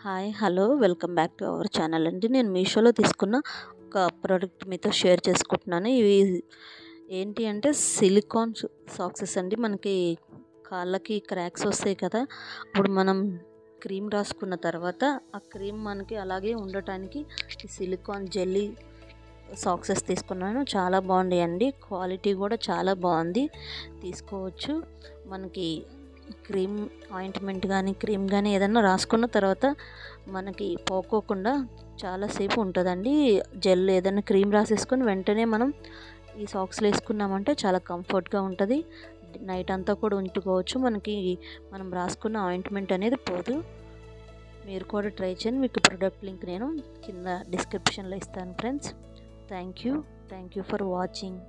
Hi hello welcome back to our channel అండి. నేను మీషోలో తీసుకున్న ఒక ప్రోడక్ట్ మీతో షేర్ చేసుకుంటున్నాను. ఇవి ఏంటి అంటే సిలికాన్ సాక్సెస్ అండి. మనకి కాళ్ళకి క్రాక్స్ వస్తాయి కదా, అప్పుడు మనం క్రీమ్ రాసుకున్న తర్వాత ఆ క్రీమ్ మనకి అలాగే ఉండటానికి ఈ సిలికాన్ జెల్లీ సాక్సెస్ తీసుకున్నాను. చాలా బాగుంటాయండి, క్వాలిటీ కూడా చాలా బాగుంది, తీసుకోవచ్చు. మనకి క్రీమ్ ఆయింట్మెంట్ కానీ క్రీమ్ కానీ ఏదైనా రాసుకున్న తర్వాత మనకి పోకోకుండా చాలాసేపు ఉంటుందండి. జెల్ ఏదైనా క్రీమ్ రాసేసుకొని వెంటనే మనం ఈ సాక్స్లు వేసుకున్నామంటే చాలా కంఫర్ట్గా ఉంటుంది. నైట్ అంతా కూడా ఉంచుకోవచ్చు. మనం రాసుకున్న ఆయింట్మెంట్ అనేది పోదు. మీరు కూడా ట్రై చేయండి. మీకు ప్రొడక్ట్ లింక్ నేను కింద డిస్క్రిప్షన్లో ఇస్తాను friends. Thank you for watching.